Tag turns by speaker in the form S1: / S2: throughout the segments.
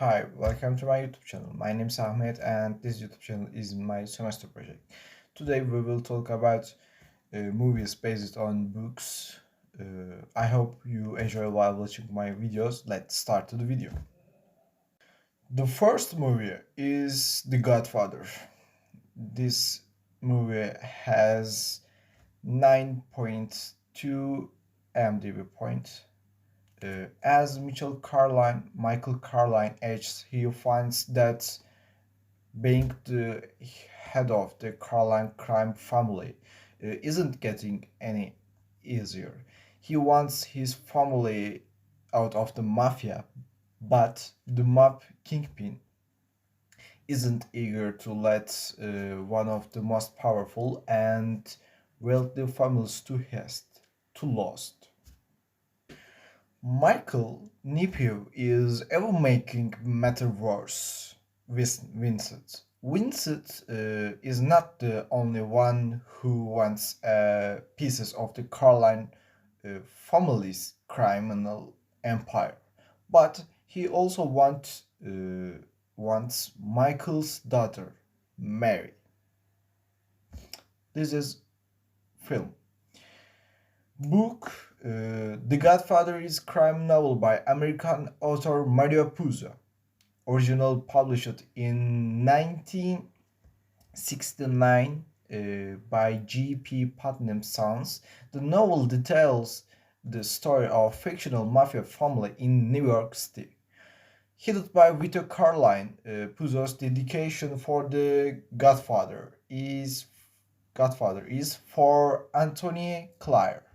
S1: Hi, welcome to my YouTube channel. My name is Ahmet and this YouTube channel is my semester project. Today we will talk about movies based on books. I hope you enjoy while watching my videos. Let's start the video. The first movie is The Godfather. This movie has 9.2 MDB points. As Michael Carline ages, he finds that being the head of the Carline crime family isn't getting any easier. He wants his family out of the mafia, but the mob kingpin isn't eager to let one of the most powerful and wealthy families to haste, to lost. Michael Nephew is ever making matter worse with Vincent. Vincent is not the only one who wants pieces of the Carline family's criminal empire, but he also wants Michael's daughter, Mary. This is film. Book The Godfather is crime novel by American author Mario Puzo. Original published in 1969 by G.P. Putnam Sons. The novel details the story of fictional mafia family in New York City. Headed by Vito Carline, Puzo's dedication for the Godfather is for Anthony Clare.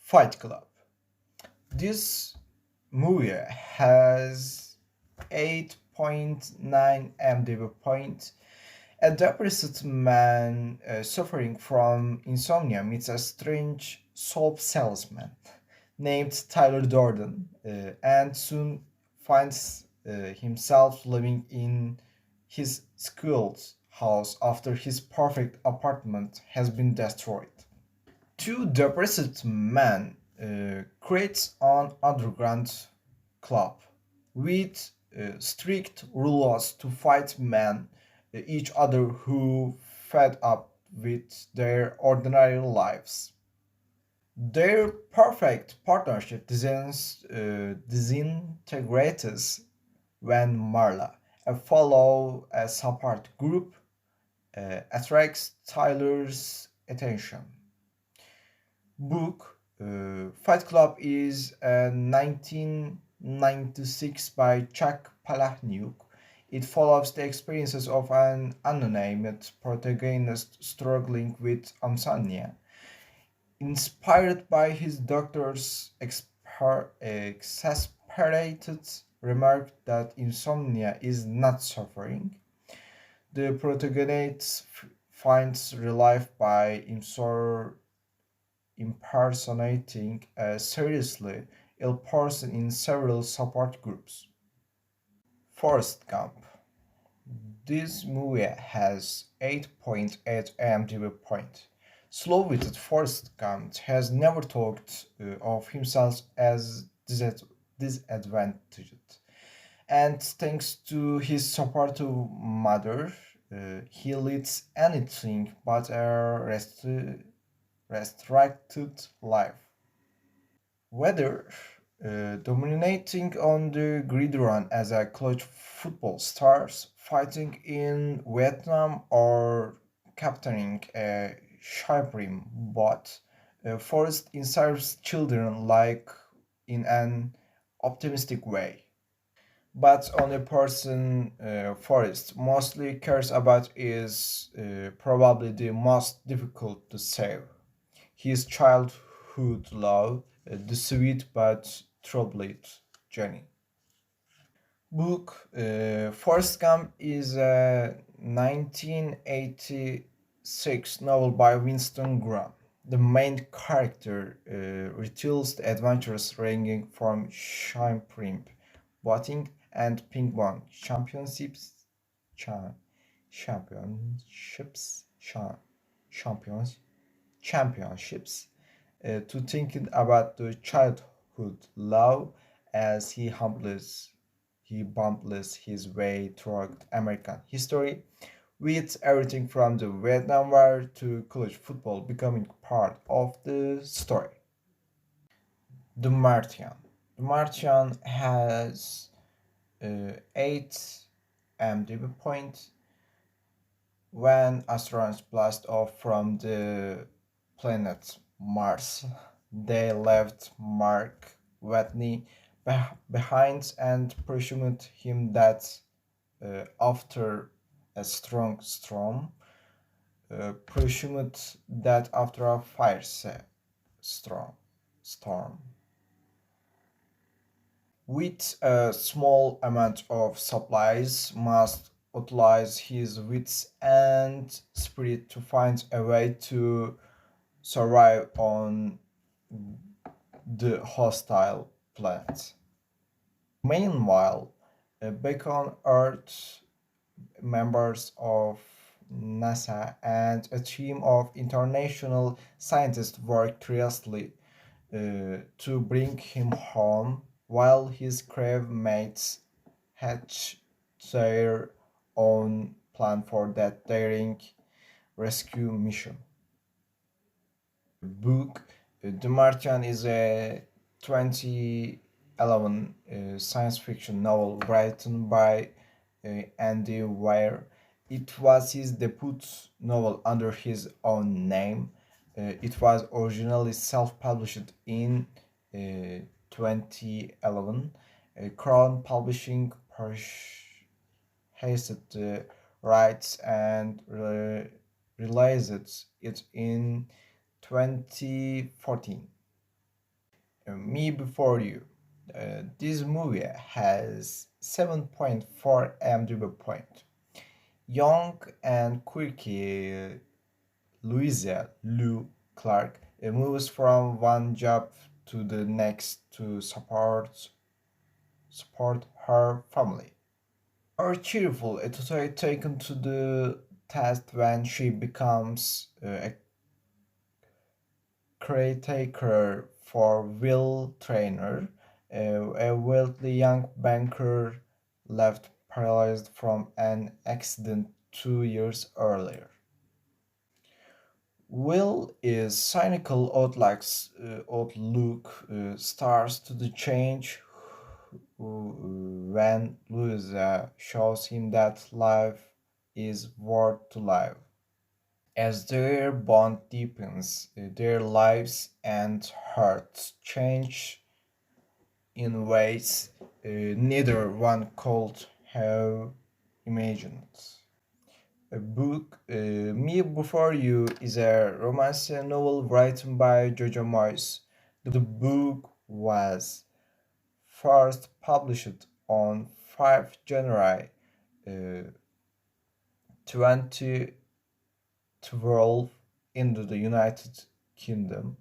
S1: Fight Club. This movie has 8.9 MDB points. A depressed man suffering from insomnia meets a strange soap salesman named Tyler Durden and soon finds himself living in his school's house after his perfect apartment has been destroyed. Two depressed men creates an underground club with strict rules to fight men each other who fed up with their ordinary lives. Their perfect partnership disintegrates when Marla, a fellow support group, attracts Tyler's attention. Book Fight Club is a 1996 by Chuck Palahniuk. It follows the experiences of an unnamed protagonist struggling with insomnia. Inspired by his doctor's exasperated remark that insomnia is not suffering, the protagonist finds relief by impersonating a seriously ill person in several support groups. Forrest Gump. This movie has 8.8 IMDb point. Slow-witted Forrest Gump has never talked of himself as disadvantaged, and thanks to his supportive mother, he leads anything but a restricted life. Whether dominating on the gridiron as a college football star, fighting in Vietnam, or captaining a shipping boat, Forrest inspires children like in an optimistic way. But only person Forrest mostly cares about is probably the most difficult to save. His childhood love, the sweet but troubled Jenny. Book Forrest Gump is a 1986 novel by Winston Graham. The main character retells the adventures ranging from shrimp boating and ping pong cha- championships, cha- champions, championships to thinking about the childhood love as he bumbles his way through American history, with everything from the Vietnam War to college football becoming part of the story. The Martian. The Martian has 8 MDB points. When astronauts blast off from the planet Mars, they left Mark Watney behind and presumed him that after a strong storm, presumed that after a storm, storm, with a small amount of supplies, must utilize his wits and spirit to find a way to survive on the hostile planet. Meanwhile, back on Earth, members of NASA and a team of international scientists work tirelessly to bring him home while his crewmates mates hatch their own plan for that daring rescue mission. Book The Martian is a 2011 science fiction novel written by Andy Weir. It was his debut novel under his own name. It was originally self published in 2011. Crown Publishing purchased the rights and released it in 2014. Me Before You. This movie has 7.4 MDB point. Young and quirky Louisa Lou Clark moves from one job to the next to support her family. Her cheerful attitude taken to the task when she becomes a caretaker for Will Trainer, a wealthy young banker left paralyzed from an accident 2 years earlier. Will is cynical outlook starts to the change when Louisa shows him that life is worth to live. As their bond deepens, their lives and hearts change in ways neither one could have imagined. A book, Me Before You, is a romance novel written by Jojo Moyes. The book was first published on 5 January 2012 in the United Kingdom.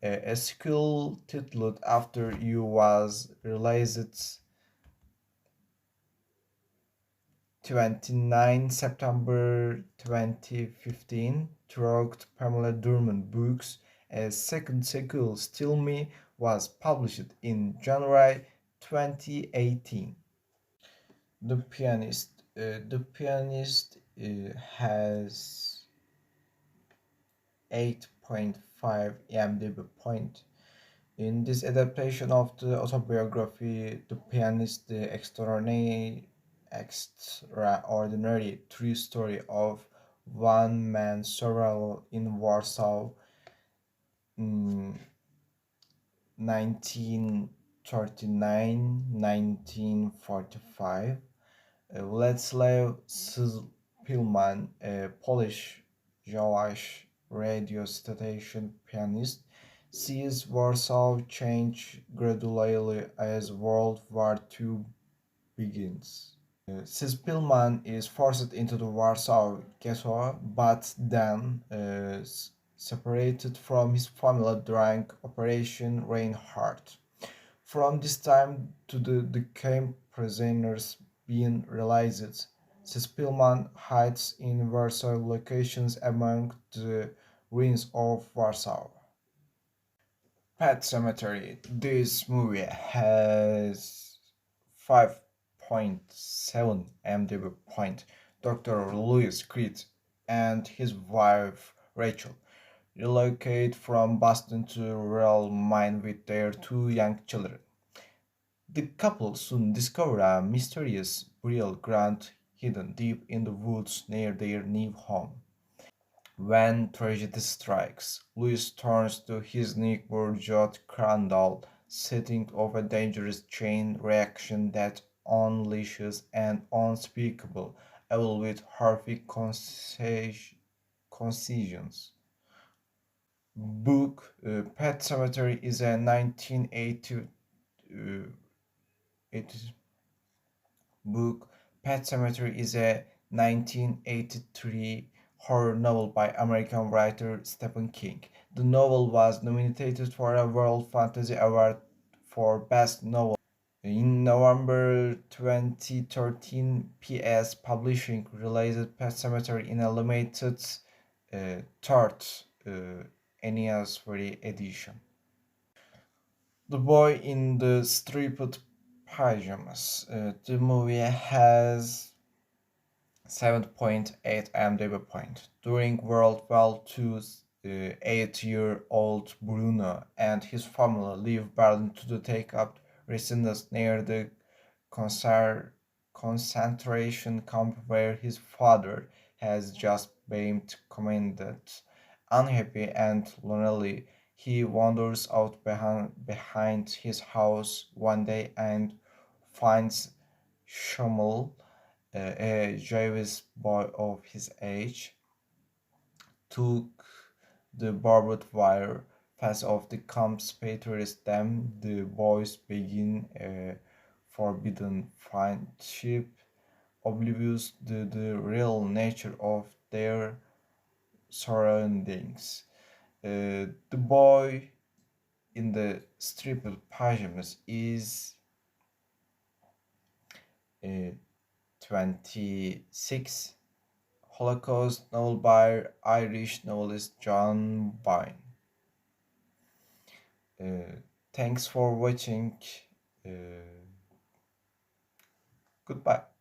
S1: A sequel titled After You was released 29 September 2015 through Pamela Durman Books. A second sequel, Still Me, was published in January 2018. The Pianist. The Pianist has 8.5 IMDb point. In this adaptation of the autobiography, The Pianist, the extraordinary true story of one man's survival in Warsaw in 1939 1945. Leclaw Spillman, a Polish Jewish radio station pianist, sees Warsaw change gradually as World War II begins. Spillman is forced into the Warsaw ghetto, but then separated from his family during Operation Reinhardt. From this time to the camp prisoners being released, Spillman hides in Warsaw locations among the ruins of Warsaw. Pet Cemetery. This movie has 5.7 MDB point. Dr. Lewis Creed and his wife Rachel relocate from Boston to rural Maine with their two young children. The couple soon discover a mysterious burial ground hidden deep in the woods near their new home. When tragedy strikes, Louis turns to his neighbor Judd Crandall, setting off a dangerous chain reaction that unleashes an unspeakable evil with horrific concisions. Book Pet Cemetery is a 1980 uh, it book. Pet Sematary is a 1983 horror novel by American writer Stephen King. The novel was nominated for a World Fantasy Award for Best Novel. In November 2013, PS Publishing released Pet Sematary in a limited third anniversary edition. The Boy in the Striped Pajamas. The movie has 7.8 MDB point. During World War II, 8-year-old Bruno and his family leave Berlin to take up residence near the concer- concentration camp where his father has just been commended. Unhappy and lonely, he wanders out behind his house one day and finds Schummel, a Jewish boy of his age, took the barbed wire fence of the conspirators. Them, the boys begin a forbidden friendship, oblivious to the real nature of their surroundings. The boy in the striped pajamas is uh, 26. Holocaust novel by Irish novelist John Byrne. Thanks for watching. Uh, Goodbye.